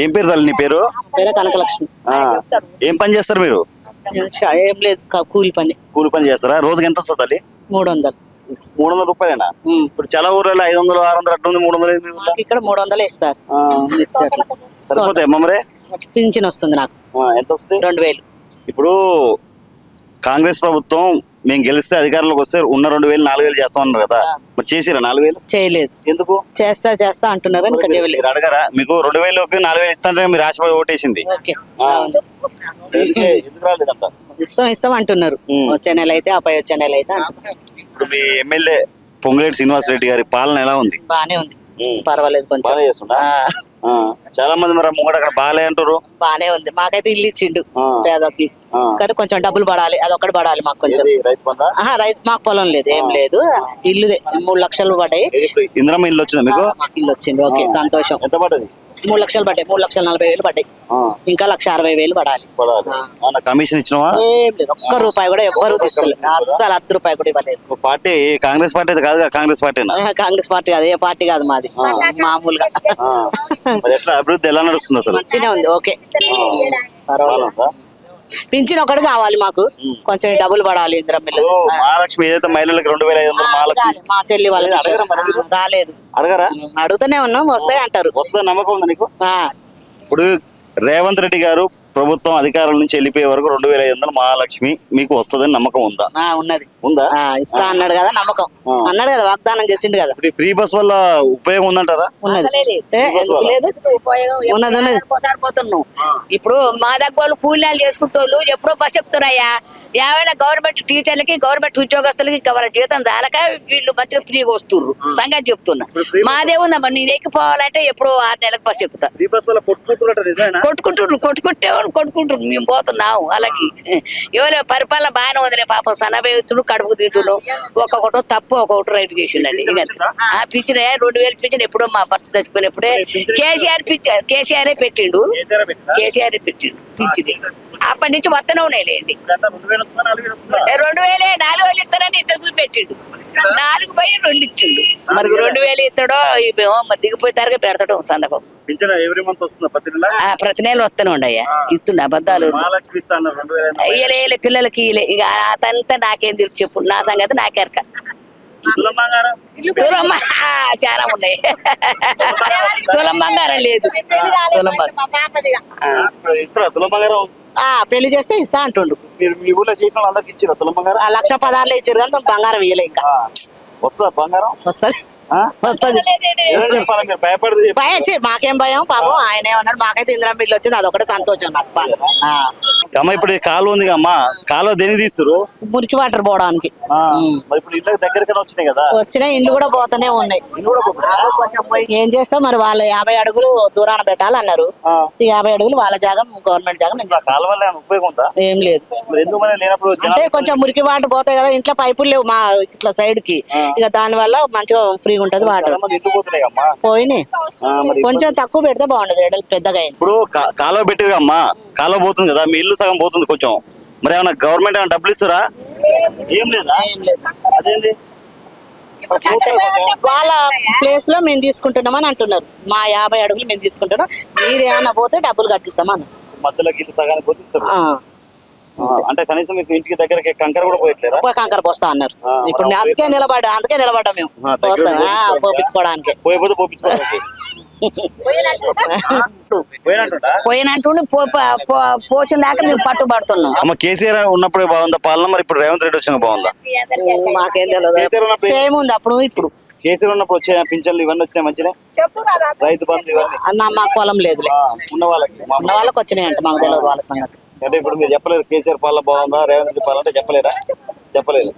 ఏం పేరు తల్లి నీ పేరు? పేరు కనకలక్ష్మి. ఏం పని చేస్తారు మీరు? ఏం లేదు, కూలి పని. కూలి పని చేస్తారా? రోజుకి ఎంత వస్తుంది తల్లి? 300. 300 రూపాయలేనా? ఇప్పుడు చాలా ఊర్లలో 500, 600 అట్టుంది. 300 మాకు ఇక్కడ 300 ఇస్తారు. సరిపోతాయి అమ్మ మరి? పింఛన్ వస్తుంది నాకు. ఎంత వస్తుంది? 2000. ఇప్పుడు కాంగ్రెస్ ప్రభుత్వం మేము గెలిస్తే అధికారంలోకి వస్తే ఉన్న 2000 4000 చేస్తామన్నారు కదా, మరి చేసిరా? 4000 చేయలేదు. ఎందుకు? చేస్తా అంటున్నారు. ఇంకా చేయలేదు. మీరు అడగరా? మీకు 2000కి 4000 ఇస్తాంటే మీరు ఆశపడి ఓటేసింది. ఓకే. ఎందుకు రాలేదంట? ఇస్తాం అంటున్నారు. వచ్చే నెల అయితే అపై వచ్చే నెల అయితే అంటున్నారు. ఇప్పుడు మీ ఎమ్మెల్యే పొంగులేటి శ్రీనివాస్ రెడ్డి గారి పాలన ఎలా ఉంది? బానే ఉంది, పర్వాలేదు. కొంచెం బాగా చేస్తుందా? చాలా మంది మరి ముంగడు అక్కడ బాగాలే అంటారు. బానే ఉంది. మాకైతే ఇల్లు ఇచ్చిండు పేదకి, కానీ కొంచెం డబ్బులు పడాలి. అదొక్కటి పడాలి మాకు కొంచెం. రైతు మాకు పొలం లేదు, ఏం లేదు. ఇల్లుదే 3 లక్షలు పడ్డాయి. ఇందిరమ్మ ఇల్లు వచ్చిందా మీకు? ఇల్లు వచ్చింది. ఓకే, సంతోషం. ఎంత పడ్డది? 3 లక్షలు పడ్డాయి. 3,40,000 పడ్డాయి. ఇంకా 1,60,000 పడాలి. కమిషన్ ఇచ్చినవా? ఏం లేదు, ఒక్క రూపాయి కూడా ఎవ్వరు తీసుకోలేదు. అస్సలు 1 రూపాయి కూడా ఇవ్వలేదు. పార్టీ కాంగ్రెస్ పార్టీ అయితే కాదు? కాంగ్రెస్ పార్టీ కాంగ్రెస్ పార్టీ కాదు, ఏ పార్టీ కాదు మాది. మామూలుగా ఎట్లా అభివృద్ధి ఎలా నడుస్తుంది అసలు? మంచిగా ఉంది. ఓకే, పర్వాలేదు. పింఛన్ ఒకటి కావాలి మాకు, కొంచెం డబ్బులు పడాలి. ఇందిరమ్మ మహాలక్ష్మి ఏదైతే మహిళలకు 2500 మహాలక్ష్మి మా చెల్లి వాళ్ళకి రాలేదు. అడగరా? అడుగుతూనే ఉన్నాం, వస్తాయి అంటారు. వస్తే నమ్మకం ఉందా నీకు? ఇప్పుడు రేవంత్ రెడ్డి గారు ప్రభుత్వం అధికారం నుంచి వెళ్ళిపోయే వరకు 2500 మహాలక్ష్మి మీకు వస్తుందని నమ్మకం ఉందా? ఉన్నది. ఉందా? ఇస్తా అన్నాడు కదా, నమ్మకం అన్నాడు కదా, వాగ్దానం చేసిండు కదా. ఫ్రీ బస్ వల్ల ఉపయోగం ఉందంటారా? ఉన్నది. లేదు, ఉన్నది. పోతున్నాం. ఇప్పుడు మా దగ్గర కూలీలు చేసుకుంటోళ్ళు ఎప్పుడో బస్ ఎక్కుతున్నాయా? ఏమైనా గవర్నమెంట్ టీచర్లకి, గవర్నమెంట్ ఉద్యోగస్తులకి వాళ్ళ జీతం చాలక వీళ్ళు మంచిగా ఫ్రీగా వస్తుర్రు. సంగతి చెప్తున్నా. మాదే ఉందమ్మా, నేను ఎక్కిపోవాలంటే ఎప్పుడో 6 నెలలకు బస్ ఎక్కుతా. కొట్టుకుంటారు. మేము పోతున్నాం. అలాగే ఎవరో పరిపాలన బాగానే ఉందిలే. పాపం సన్నబెత్తుడు, కడుపు తిట్టుడు, ఒక్కొక్కటి తప్పు ఒక్కొక్కటి రైట్ చేసిండండి. ఆ పింఛన్ 2000 పింఛన్ ఎప్పుడో మా భర్త చచ్చిపోయినప్పుడే కేసీఆర్ పెట్టిండు. పింఛన్ అప్పటి నుంచి మొత్తం ఉన్నాయిలేండి. 2000 4,000 ఇస్తారని ఇంటర్వ్యూ పెట్టిండు. 4/2 ఇచ్చిండు. మరి 2000 ఇస్తాడో దిగిపోతారుగా పెడతాడు సందకం. ప్రతి నెల వస్తూనే ఉండయ్యా. ఇస్తుండ అబద్ధాలు ఇయ్యలే పిల్లలకి. ఇక అతంతా నాకేం తెలుసు చెప్పు, నా సంగతి నాకెరక. తులం చాలా ఉన్నాయి. తులం బంగారం లేదు. పెళ్లి చేస్తే ఇస్తా అంటుండు. మీ ఊళ్ళో చేసిన వాళ్ళందరికి ఇచ్చారు తులం బంగారం? 1,16,000 ఇచ్చారు కానీ బంగారం ఇయ్యలే. ఇంకా వస్తుందా బంగారం? వస్తుంది. మాకేం భయం. పాపం ఆయన ఏమన్నాడు, మాకైతే ఇందిరమ్మ ఇల్లు వచ్చింది, అదొకటి సంతోషం నాకు. అమ్మ ఇప్పుడు కాలువ ఉంది అమ్మా, కాలువ దేనికి తీస్తారు? మురికి వాటర్ పోవడానికి. ఇప్పుడు ఇళ్ళ దగ్గరగా వచ్చినాయి కదా. వచ్చినాయి, ఇండ్లు కూడా పోతూనే ఉన్నాయి. ఏం చేస్తాం మరి, వాళ్ళు 50 అడుగులు దూరాన పెట్టాలన్నారు. 50 అడుగులు వాళ్ళ జాగం, గవర్నమెంట్ జాగం. ఏం లేదు. అంటే కొంచెం మురికి వాటర్ పోతాయి కదా, ఇంట్లో పైపులు లేవు మా ఇట్లా సైడ్ కి. ఇక దాని వల్ల మంచిగా ఫ్రీగా ఉంటది వాటర్. పోయినాయి, కొంచెం తక్కువ పెడితే బాగుండదు. ఎడలు పెద్దగా అయింది. ఇప్పుడు కాలువ పెట్టిరు అమ్మా, కాలువ పోతుంది కదా, మీ ఇల్లు సగం పోతుంది కొంచెం. మరి ఏమన్నా గవర్నమెంట్ ఏమైనా డబ్బులు ఇస్తారా? ఏం లేదా? ఏం లేదు. వాళ్ళ ప్లేస్ లో మేము తీసుకుంటున్నామని అంటున్నారు. మా 50 అడుగులు మేము తీసుకుంటున్నాం, మీరు ఏమన్నా పోతే డబ్బులు కట్టిస్తామని. మధ్యలో ఇల్లు సగానికి పోతిస్తారు. అంటే కనీసం మీకు ఇంటికి దగ్గరకి కంకర కూడా పోయట్లేదా? కంకర పోస్తా అన్నారు. ఇప్పుడు అందుకే నిలబడ్డా మేము పోపించుకోవడానికి. పోయినట్టు పోసిన దాకా మేము పట్టుబడుతున్నాం. అమ్మ కేసీఆర్ ఉన్నప్పుడే బాగుందా పాలన? మరి ఇప్పుడు రేవంత్ రెడ్డి వచ్చిన బాగుందా? మాకేం తెలియదు. సేమ్ ఉంది అప్పుడు ఇప్పుడు. కేసీఆర్ ఉన్నప్పుడు వచ్చే పింఛన్లు ఇవన్నీ వచ్చినాయి మంచిగా? రైతు బంధు ఇవన్నీ అన్న మాకు పొలం లేదులే. ఉన్న వాళ్ళకి వచ్చినాయి అంటే మాకు తెలియదు వాళ్ళ సంగతి. అంటే ఇప్పుడు మీరు చెప్పలేదు కేసీఆర్ పాలన బాగుందా రేవంత్ రెడ్డి పాలన అంటే చెప్పలేదా? చెప్పలేదు.